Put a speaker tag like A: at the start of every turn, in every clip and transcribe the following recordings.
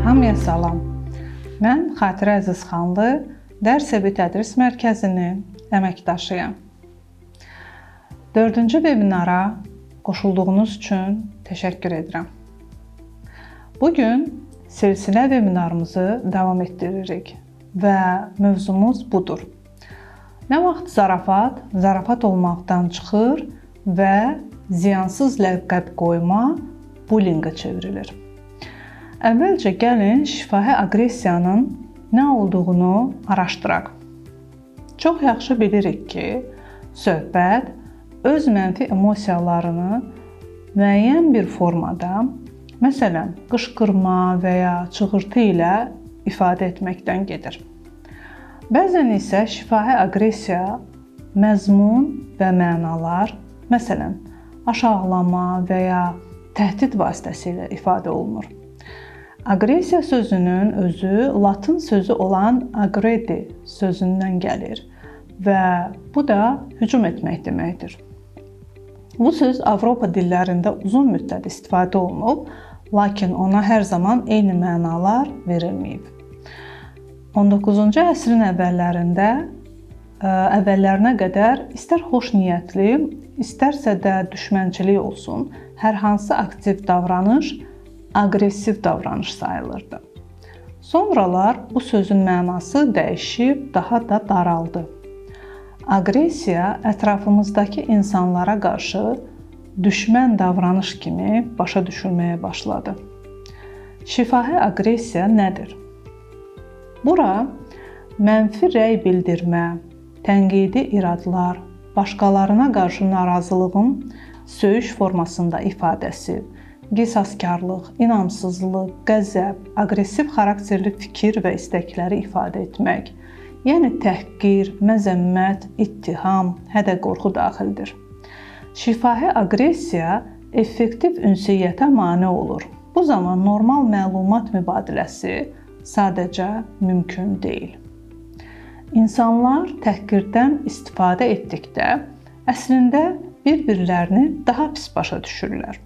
A: Hamıya salam. Mən Xatirə Əzizxanlı Dərs-evi Tədris Mərkəzinin əməkdaşıyam. 4-cü webinara qoşulduğunuz üçün təşəkkür edirəm. Bugün silsilə webinarımızı davam etdiririk və mövzumuz budur. Nə vaxt zarafat, zarafat olmaqdan çıxır və ziyansız ləqəb qoyma bullyinqə çevrilir. Əvvəlcə gəlin şifahi aqressiyanın nə olduğunu araşdıraq. Çox yaxşı bilirik ki, söhbət öz mənfi emosiyalarını müəyyən bir formada, məsələn, qışqırma və ya çığırtı ilə ifadə etməkdən gedir. Bəzən isə şifahi aqressiya məzmun və mənalar, məsələn, aşağılama və ya təhdid vasitəsilə ifadə olunur. Aqressiya sözünün özü latın sözü olan aggredi sözündən gəlir və bu da hücum etmək deməkdir. Bu söz Avropa dillərində uzun müddət istifadə olunub, lakin ona hər zaman eyni mənalar verilməyib. 19-cu əsrin əvvəllərinə qədər istər xoş niyyətli, istərsə də düşmənçilik olsun, hər hansı aktiv davranış aqressiv davranış sayılırdı. Sonralar bu sözün mənası dəyişib, daha da daraldı. Aqressiya ətrafımızdakı insanlara qarşı düşmən davranış kimi başa düşülməyə başladı. Şifahi aqressiya nədir? Bura mənfi rəy bildirmə, tənqidi iradlar, başqalarına qarşı narazılığın söyüş formasında ifadəsi, qisaskarlıq, inamsızlıq, qəzəb, aqressiv xarakterli fikir və istəkləri ifadə etmək, yəni təhqir, məzəmmət, ittiham, hədə-qorxu daxildir. Şifahi aqressiya effektiv ünsiyyətə mane olur. Bu zaman normal məlumat mübadiləsi sadəcə mümkün deyil. İnsanlar təhqirdən istifadə etdikdə əslində bir-birlərini daha pis başa düşürlər.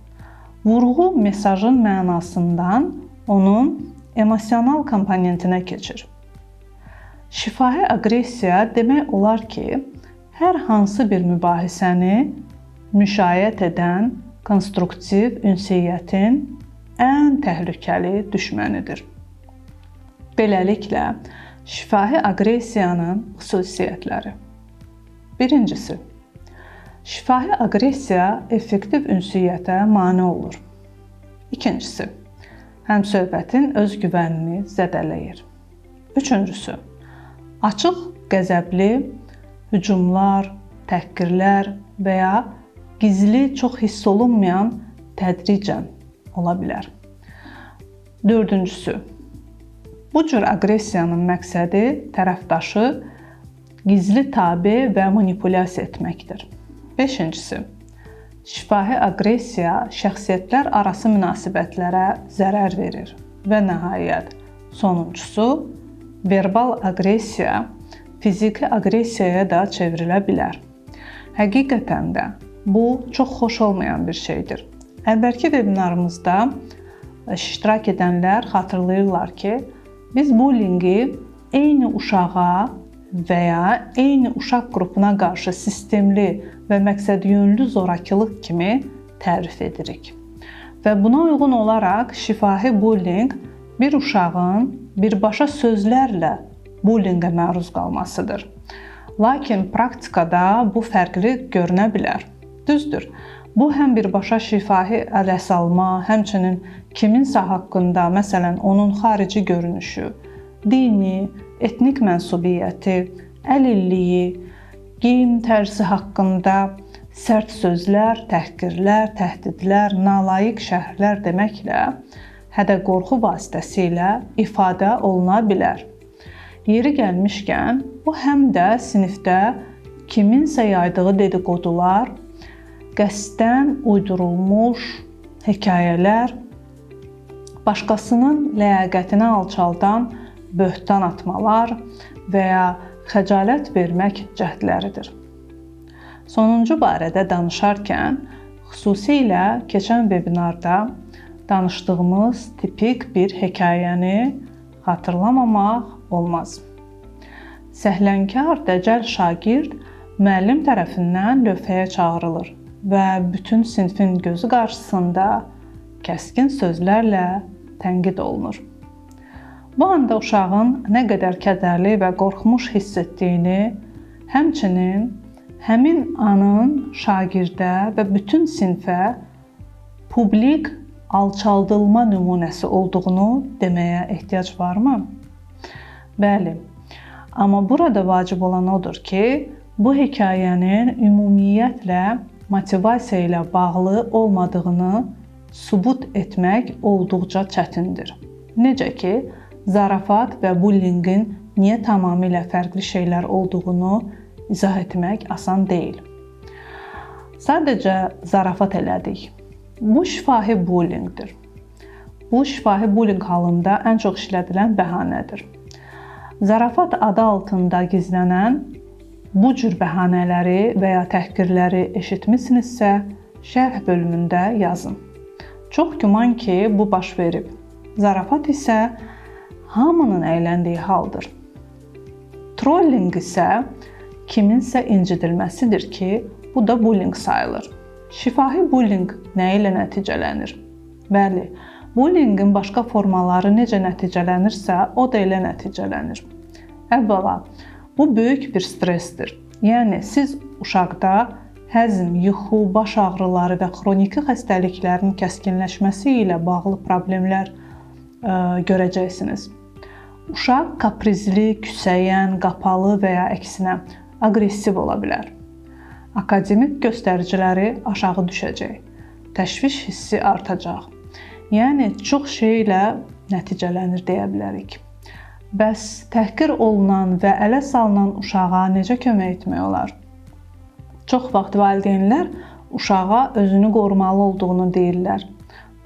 A: Vurğu mesajın mənasından onun emosional komponentinə keçir. Şifahi aqressiya demək olar ki, hər hansı bir mübahisəni müşayiət edən konstruktiv ünsiyyətin ən təhlükəli düşmənidir. Beləliklə, şifahi aqressiyanın xüsusiyyətləri. Birincisi, şifahi aqressiya effektiv ünsiyyətə mane olur. İkincisi, həmsöhbətin özgüvənini zədələyir. Üçüncüsü, açıq, qəzəbli hücumlar, təhqirlər və ya gizli, çox hiss olunmayan tədricən ola bilər. Dördüncüsü, bu cür aqressiyanın məqsədi tərəfdaşı gizli tabe və manipulyasiya etməkdir. Beşincisi, şifahi aqressiya şəxsiyyətlər arası münasibətlərə zərər verir. Və nəhayət, sonuncusu, verbal aqressiya fiziki aqressiyaya da çevrilə bilər. Həqiqətən də bu çox xoş olmayan bir şeydir. Əvvəlki webinarımızda iştirak edənlər xatırlayırlar ki, biz bullyinqi eyni uşağa və ya eyni uşaq qrupuna qarşı sistemli və məqsədyönlü zorakılıq kimi tərif edirik. Və buna uyğun olaraq şifahi bullyinq bir uşağın birbaşa sözlərlə bullyinqə məruz qalmasıdır. Lakin praktikada bu fərqli görünə bilər. Düzdür, bu həm birbaşa şifahi ələ salma, həmçinin kiminsə haqqında, məsələn, onun xarici görünüşü, dini, etnik mənsubiyyəti, əlilliyi, geyim tərzi haqqında sərt sözlər, təhqirlər, təhdidlər, nalayiq şərhlər deməklə hədə-qorxu vasitəsilə ifadə oluna bilər. Yeri gəlmişkən, bu həm də sinifdə kiminsə yaydığı dedikodular, qəsdən uydurulmuş hekayələr, başqasının ləyaqətini alçaldan böhtan atmalar və ya xəcalət vermək cəhdləridir. Sonuncu barədə danışarkən, xüsusilə keçən webinarda danışdığımız tipik bir hekayəni xatırlamamaq olmaz. Səhlənkar dəcəl şagird müəllim tərəfindən lövhəyə çağırılır və bütün sinfin gözü qarşısında kəskin sözlərlə tənqid olunur. Bu anda uşağın nə qədər kədərli və qorxmuş hiss etdiyini, həmçinin həmin anın şagirdə və bütün sinfə publik alçaldılma nümunəsi olduğunu deməyə ehtiyac varmı? Bəli, amma burada vacib olan odur ki, bu hekayənin ümumiyyətlə motivasiya ilə bağlı olmadığını sübut etmək olduqca çətindir. Necə ki, zarafat və bullyingin niyə tamamilə fərqli şeylər olduğunu izah etmək asan deyil. Sadəcə zarafat elədik. Bu şifahi bullyingdir. Bu şifahi bullying halında ən çox işlədilən bəhanədir. Zarafat adı altında gizlənən bu cür bəhanələri və ya təhqirləri eşitmisinizsə, şərh bölümündə yazın. Çox güman ki, bu baş verib. Zarafat isə hamının əyləndiyi haldır. Trolling isə kiminsə incidilməsidir ki, bu da bullying sayılır. Şifahi bullying nə ilə nəticələnir? Bəli, bullyingin başqa formaları necə nəticələnirsə, o da elə nəticələnir. Əvvəla, bu böyük bir stressdir. Yəni, siz uşaqda həzm, yuxu, baş ağrıları və xroniki xəstəliklərin kəskinləşməsi ilə bağlı problemlər görəcəksiniz. Uşaq kaprizli, küsəyən, qapalı və ya əksinə aqressiv ola bilər. Akademik göstəriciləri aşağı düşəcək. Təşviş hissi artacaq. Yəni, çox şeylə nəticələnir deyə bilərik. Bəs təhqir olunan və ələ salınan uşağa necə kömək etmək olar? Çox vaxt valideynlər uşağa özünü qorumalı olduğunu deyirlər.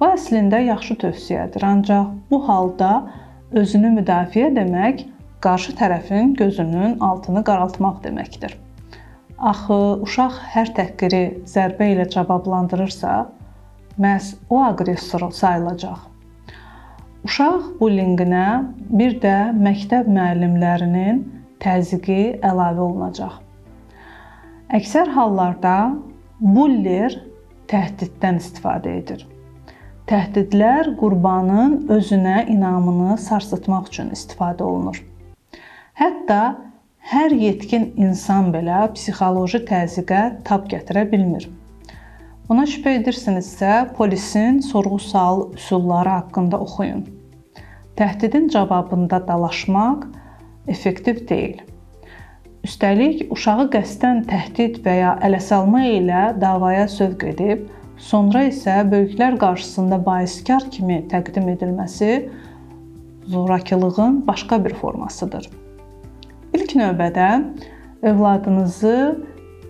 A: Bu əslində yaxşı tövsiyədir, ancaq bu halda özünü müdafiə demək, qarşı tərəfin gözünün altını qaraltmaq deməkdir. Axı, uşaq hər təhqiri zərbə ilə cavablandırırsa, məhz o aqressor sayılacaq. Uşaq bullyinginə bir də məktəb müəllimlərinin təzyiqi əlavə olunacaq. Əksər hallarda buller təhdiddən istifadə edir. Təhdidlər qurbanın özünə inamını sarsıtmaq üçün istifadə olunur. Hətta hər yetkin insan belə psixoloji təzyiqə tab gətirə bilmir. Buna şübhə edirsinizsə, polisin sorğu-sual üsulları haqqında oxuyun. Təhdidin cavabında dalaşmaq effektiv deyil. Üstəlik, uşağı qəsdən təhdid və ya ələ-salma ilə davaya sövq edib, sonra isə böyüklər qarşısında baiskar kimi təqdim edilməsi zorakılığın başqa bir formasıdır. İlk növbədə övladınızı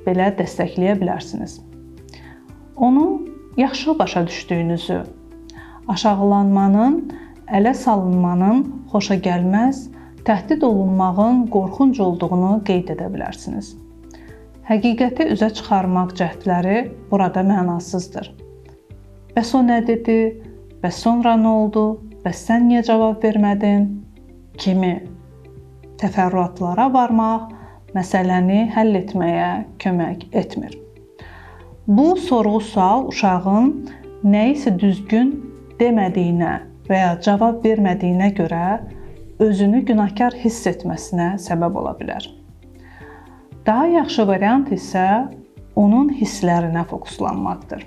A: belə dəstəkləyə bilərsiniz. Onu yaxşı başa düşdüyünüzü, aşağılanmanın, ələ salınmanın xoşa gəlməz, təhdid olunmağın qorxunc olduğunu qeyd edə bilərsiniz. Həqiqəti üzə çıxarmaq cəhdləri burada mənasızdır. Bəs o nə dedi? Bəs sonra nə oldu? Bəs sən niyə cavab vermədin? Kimi təfərrüatlara varmaq məsələni həll etməyə kömək etmir. Bu sorğu-sual uşağın nəyisə düzgün demədiyinə və ya cavab vermədiyinə görə özünü günahkar hiss etməsinə səbəb ola bilər. Daha yaxşı variant isə onun hisslərinə fokuslanmaqdır.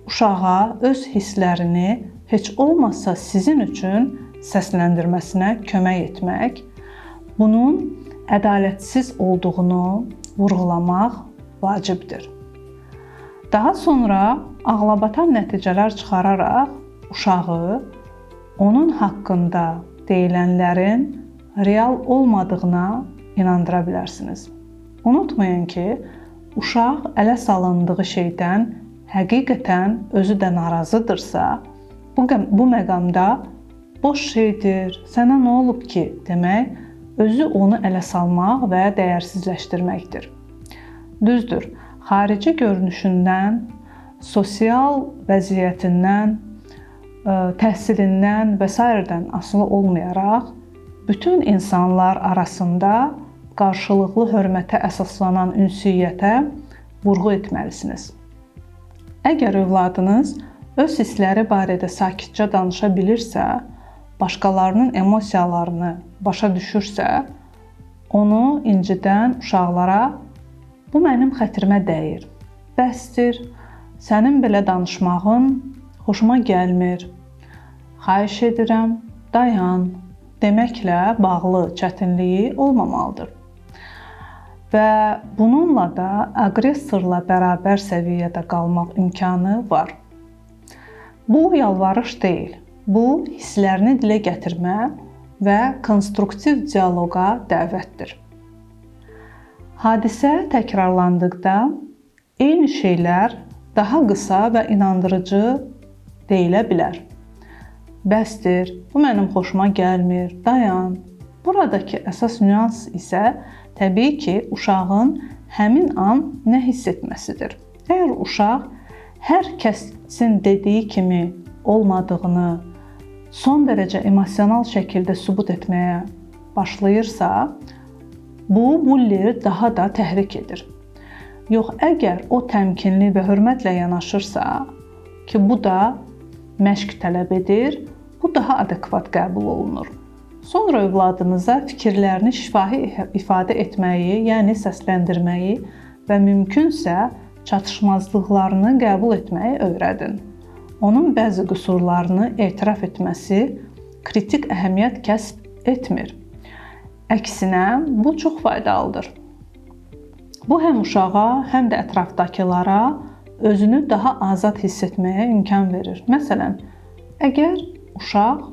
A: Uşağa öz hisslərini heç olmasa sizin üçün səsləndirməsinə kömək etmək, bunun ədalətsiz olduğunu vurğulamaq vacibdir. Daha sonra ağlabatan nəticələr çıxararaq uşağı onun haqqında deyilənlərin real olmadığına inandıra bilərsiniz. Unutmayın ki, uşaq ələ salındığı şeydən həqiqətən özü də narazıdırsa, bu məqamda boş şeydir, sənə nə olub ki, demək, özü onu ələ salmaq və dəyərsizləşdirməkdir. Düzdür, xarici görünüşündən, sosial vəziyyətindən, təhsilindən və s.dən asılı olmayaraq bütün insanlar arasında qarşılıqlı hörmətə əsaslanan ünsiyyətə vurğu etməlisiniz. Əgər övladınız öz hissləri barədə sakitcə danışa bilirsə, başqalarının emosiyalarını başa düşürsə, onu incidən uşaqlara "Bu mənim xətrimə dəyir, bəsdir, sənin belə danışmağın xoşuma gəlmir, xahiş edirəm, dayan" deməklə bağlı çətinliyi olmamalıdır. Və bununla da aqressorla bərabər səviyyədə qalmaq imkanı var. Bu yalvarış deyil, bu hisslərini dilə gətirmə və konstruktiv dialoqa dəvətdir. Hadisə təkrarlandıqda eyni şeylər daha qısa və inandırıcı deyilə bilər. Bəsdir, bu mənim xoşuma gəlmir, dayan. Buradakı əsas nüans isə təbii ki, uşağın həmin an nə hiss etməsidir. Əgər uşaq hər kəsin dediyi kimi olmadığını son dərəcə emosional şəkildə sübut etməyə başlayırsa, bu bulleri daha da təhrik edir. Yox, əgər o təmkinli və hörmətlə yanaşırsa ki, bu da məşq tələb edir, bu daha adekvat qəbul olunur. Sonra övladınıza fikirlərini şifahi ifadə etməyi, yəni səsləndirməyi və mümkünsə çatışmazlıqlarını qəbul etməyi öyrədin. Onun bəzi qüsurlarını etiraf etməsi kritik əhəmiyyət kəsb etmir. Əksinə, bu çox faydalıdır. Bu həm uşağa, həm də ətrafdakılara özünü daha azad hiss etməyə imkan verir. Məsələn, əgər uşaq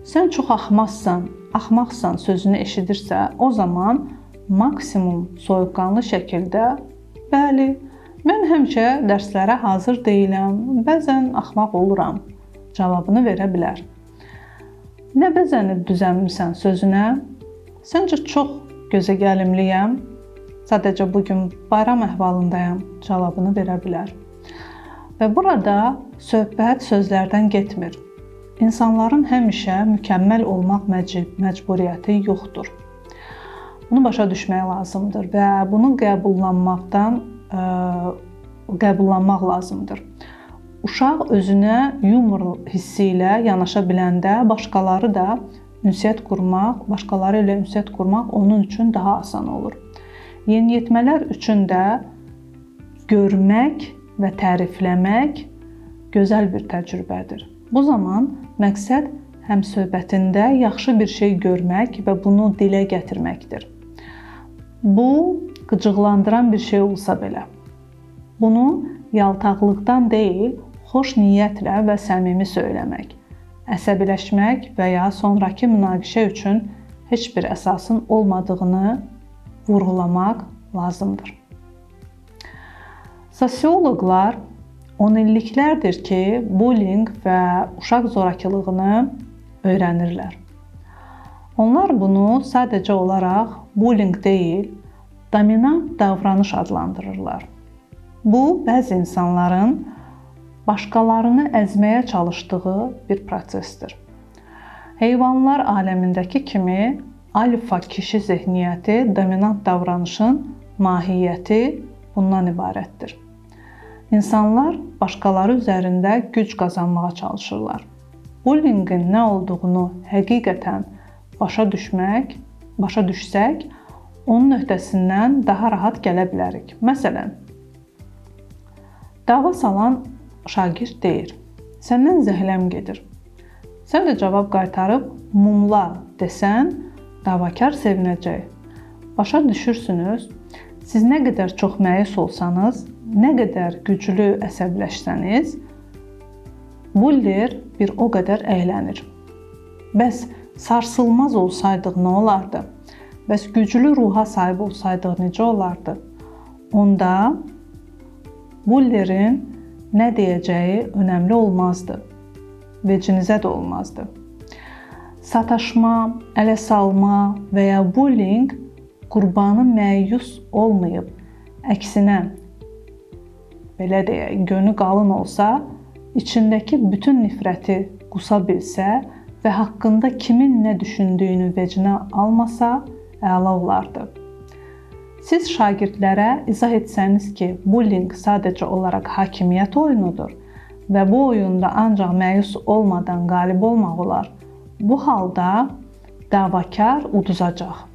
A: "Sən çox axmaqsan" sözünü eşidirsə, o zaman maksimum soyuqqanlı şəkildə "Bəli, mən həmişə dərslərə hazır deyiləm, bəzən axmaq oluram" cavabını verə bilər. "Nə bəzənib düzənmisən" sözünə "Səncə çox gözəgəlimliyəm, sadəcə bugün bayram əhvalındayam" cavabını verə bilər. Və burada söhbət sözlərdən getmir. İnsanların həmişə mükəmməl olmaq məcburiyyəti yoxdur. Bunu başa düşmək lazımdır və bunu qəbullanmaq lazımdır. Uşaq özünə yumor hissi ilə yanaşa biləndə başqaları ilə ünsiyyət qurmaq onun üçün daha asan olur. Yeniyetmələr üçün də görmək və tərifləmək gözəl bir təcrübədir. Bu zaman məqsəd həmsöhbətində yaxşı bir şey görmək və bunu dilə gətirməkdir. Bu, qıcıqlandıran bir şey olsa belə. Bunu yaltaqlıqdan deyil, xoş niyyətlə və səmimi söyləmək, əsəbiləşmək və ya sonrakı münaqişə üçün heç bir əsasın olmadığını vurğulamaq lazımdır. Sosioloqlar 10 illiklərdir ki, bullying və uşaq zorakılığını öyrənirlər. Onlar bunu sadəcə olaraq bullying deyil, dominant davranış adlandırırlar. Bu, bəzi insanların başqalarını əzməyə çalışdığı bir prosesdir. Heyvanlar aləmindəki kimi alfa kişi zehniyyəti, dominant davranışın mahiyyəti bundan ibarətdir. İnsanlar başqaları üzərində güc qazanmağa çalışırlar. Bullyingin nə olduğunu həqiqətən başa düşsək, onun öhdəsindən daha rahat gələ bilərik. Məsələn, dava salan şagird deyir: "Səndən zəhləm gedir." Sən də cavab qaytarıb "mumla" desən, davakar sevinəcək. Başa düşürsünüz, siz nə qədər çox məyus olsanız, nə qədər güclü əsəbləşsəniz, buller bir o qədər əylənir. Bəs sarsılmaz olsaydıq nə olardı? Bəs güclü ruha sahib olsaydıq necə olardı? Onda bullerin nə deyəcəyi önəmli olmazdı. Vecinizə də olmazdı. Sataşma, ələ salma və ya bullying qurbanı məyus olmayıb, əksinə, belə deyək, gönü qalın olsa, içindəki bütün nifrəti qusa bilsə və haqqında kimin nə düşündüyünü vecinə almasa, əla olardı. Siz şagirdlərə izah etsəniz ki, bullying sadəcə olaraq hakimiyyət oyunudur və bu oyunda ancaq məyus olmadan qalib olmaq olar. Bu halda davakar uduzacaq.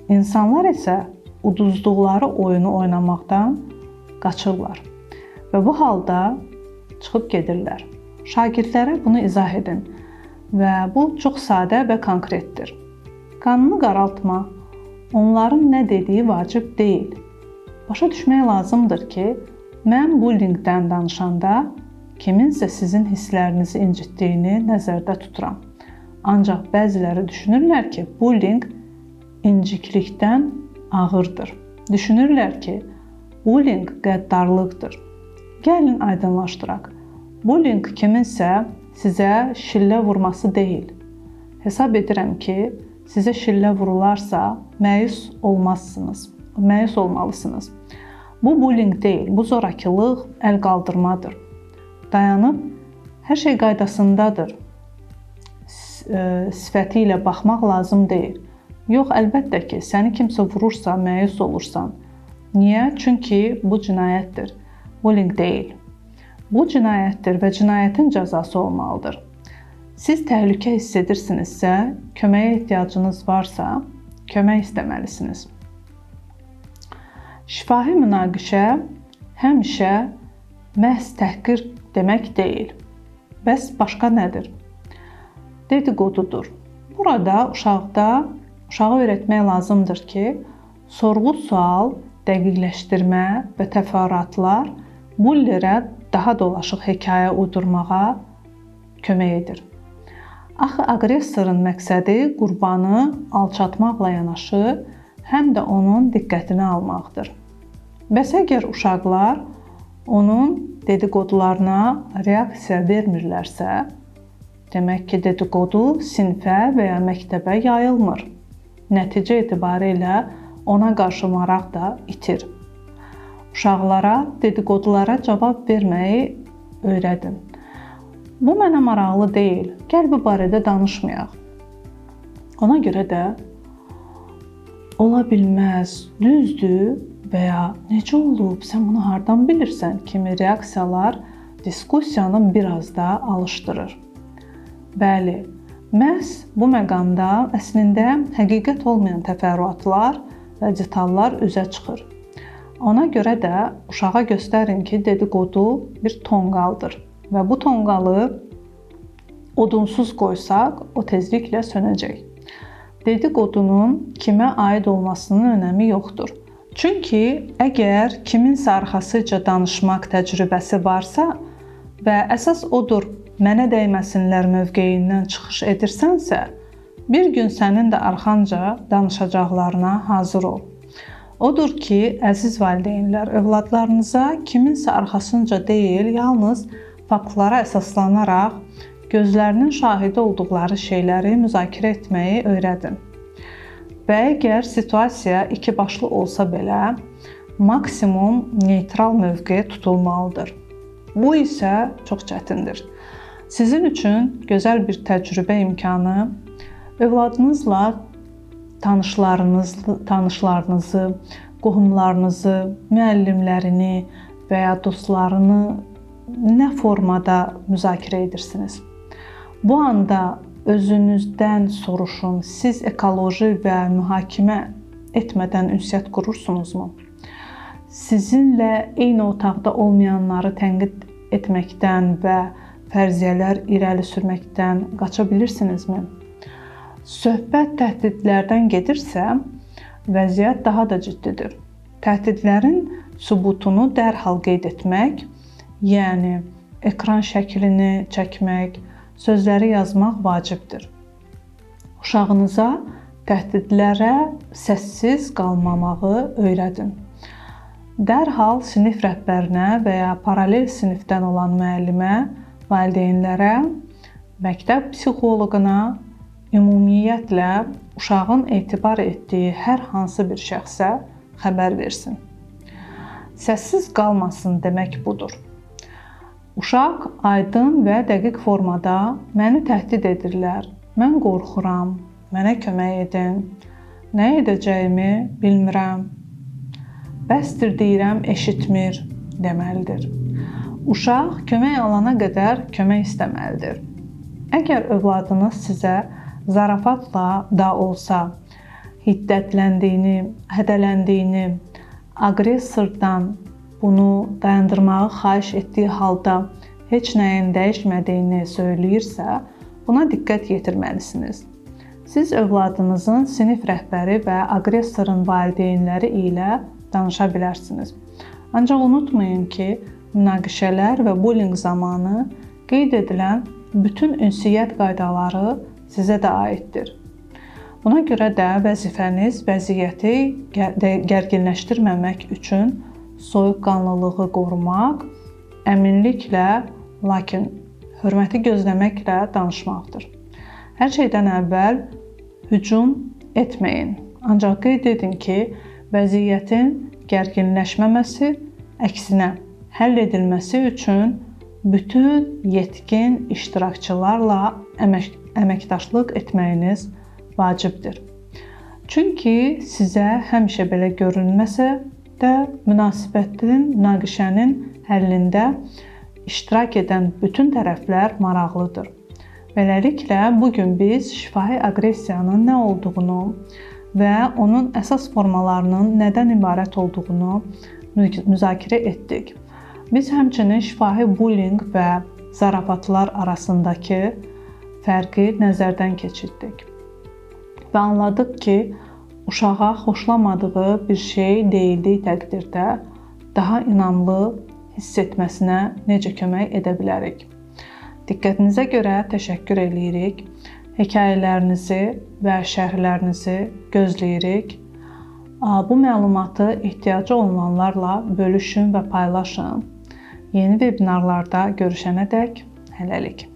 A: İnsanlar isə uduzduqları oyunu oynamaqdan qaçırlar və bu halda çıxıb gedirlər. Şagirdlərə bunu izah edin və bu çox sadə və konkretdir. Qanını qaraltma, onların nə dediyi vacib deyil. Başa düşmək lazımdır ki, mən bullyingdən danışanda kiminsə sizin hisslərinizi incitdiyini nəzərdə tuturam. Ancaq bəziləri düşünürlər ki, bullying inciklikdən ağırdır. Düşünürlər ki, bullying qəddarlıqdır. Gəlin aydınlaşdıraq. Bullying kiminsə sizə şillə vurması deyil. Hesab edirəm ki, sizə şillə vurularsa məyus olmalısınız. Bu bullying deyil, bu zorakılıq, əl qaldırmadır. Dayanıb, hər şey qaydasındadır. Sifəti ilə baxmaq lazım deyil. Yox, əlbəttə ki, səni kimsə vurursa məyus olursan. Niyə? Çünki bu cinayətdir. Bullying deyil. Bu cinayətdir və cinayətin cəzası olmalıdır. Siz təhlükə hiss edirsinizsə, köməyə ehtiyacınız varsa, kömək istəməlisiniz. Şifahi münaqişə həmişə məhz təhqir demək deyil. Bəs başqa nədir? Dedikodudur. Burada uşağı öyrətmək lazımdır ki, sorğu-sual, dəqiqləşdirmə və təfərrüatlar bullerə daha dolaşıq hekayə uydurmağa kömək edir. Axı aqressorun məqsədi qurbanı alçatmaqla yanaşı, həm də onun diqqətini almaqdır. Bəs əgər uşaqlar onun dedikodularına reaksiya vermirlərsə, demək ki, dedikodu sinfə və ya məktəbə yayılmır. Nəticə etibarilə ona qarşı maraq da itir. Uşaqlara dedikodulara cavab verməyi öyrədin. Bu mənə maraqlı deyil, gəl bu barədə danışmayaq. Ona görə də ola bilməz, düzdür və ya necə olub, sən bunu hardan bilirsən kimi reaksiyalar diskussiyanı biraz da alışdırır. Bəli, məhz bu məqamda əslində həqiqət olmayan təfərrüatlar və detallar üzə çıxır. Ona görə də uşağa göstərin ki, dedikodu bir tonqaldır və bu tonqalı odunsuz qoysaq, o tezliklə sönəcək. Dedikodunun kimə aid olmasının önəmi yoxdur. Çünki əgər kiminsə arxasıca danışmaq təcrübəsi varsa və əsas odur, mənə dəyməsinlər mövqeyindən çıxış edirsənsə, bir gün sənin də arxanca danışacaqlarına hazır ol. Odur ki, əziz valideynlər, övladlarınıza kiminsə arxasınca deyil, yalnız faktlara əsaslanaraq gözlərinin şahidi olduqları şeyləri müzakirə etməyi öyrədin. Və əgər situasiya iki başlı olsa belə, maksimum neytral mövqe tutulmalıdır. Bu isə çox çətindir. Sizin üçün gözəl bir təcrübə imkanı, övladınızla tanışlarınızı, qohumlarınızı, müəllimlərini və ya dostlarını nə formada müzakirə edirsiniz? Bu anda özünüzdən soruşun, siz ekoloji və mühakimə etmədən ünsiyyət qurursunuzmu? Sizinlə eyni otaqda olmayanları tənqid etməkdən və fərziyyələr irəli sürməkdən qaça bilirsinizmi? Söhbət təhdidlərdən gedirsə, vəziyyət daha da ciddidir. Təhdidlərin sübutunu dərhal qeyd etmək, yəni ekran şəklini çəkmək, sözləri yazmaq vacibdir. Uşağınıza təhdidlərə səssiz qalmamağı öyrədin. Dərhal sinif rəhbərinə və ya paralel sinifdən olan müəllimə, valideynlərə, məktəb psixoloquna, ümumiyyətlə uşağın etibar etdiyi hər hansı bir şəxsə xəbər versin. Səssiz qalmasın demək budur. Uşaq aydın və dəqiq formada məni təhdid edirlər. Mən qorxuram, mənə kömək edin. Nə edəcəyimi bilmirəm. Bəsdir deyirəm, eşitmir deməlidir. Uşaq kömək alana qədər kömək istəməlidir. Əgər övladınız sizə zarafatla da olsa hiddətləndiyini, hədələndiyini, aqressordan bunu dayandırmağı xahiş etdiyi halda heç nəyin dəyişmədiyini söyləyirsə, buna diqqət yetirməlisiniz. Siz övladınızın sinif rəhbəri və aqressorun valideynləri ilə danışa bilərsiniz. Ancaq unutmayın ki, münaqişələr və bullying zamanı qeyd edilən bütün ünsiyyət qaydaları sizə də aiddir. Buna görə də vəzifəniz vəziyyəti gərginləşdirməmək üçün soyuqqanlılığı qorumaq, əminliklə, lakin hörməti gözləməklə danışmaqdır. Hər şeydən əvvəl hücum etməyin. Ancaq qeyd edin ki, vəziyyətin gərginləşməməsi, əksinə həll edilməsi üçün bütün yetkin iştirakçılarla əməkdaşlıq etməyiniz vacibdir. Çünki sizə həmişə belə görünməsə də münaqişənin həllində iştirak edən bütün tərəflər maraqlıdır. Beləliklə, bugün biz şifahi aqressiyanın nə olduğunu və onun əsas formalarının nədən ibarət olduğunu müzakirə etdik. Biz həmçinin şifahi bullying və zarafatlar arasındakı fərqi nəzərdən keçirdik. Və anladıq ki, uşağa xoşlamadığı bir şey deyildiyi təqdirdə daha inamlı hiss etməsinə necə kömək edə bilərik? Diqqətinizə görə təşəkkür edirik. Hekayələrinizi və şərhlərinizi gözləyirik. Bu məlumatı ehtiyacı olanlarla bölüşün və paylaşın. Yeni vebinarlarda görüşənədək hələlik.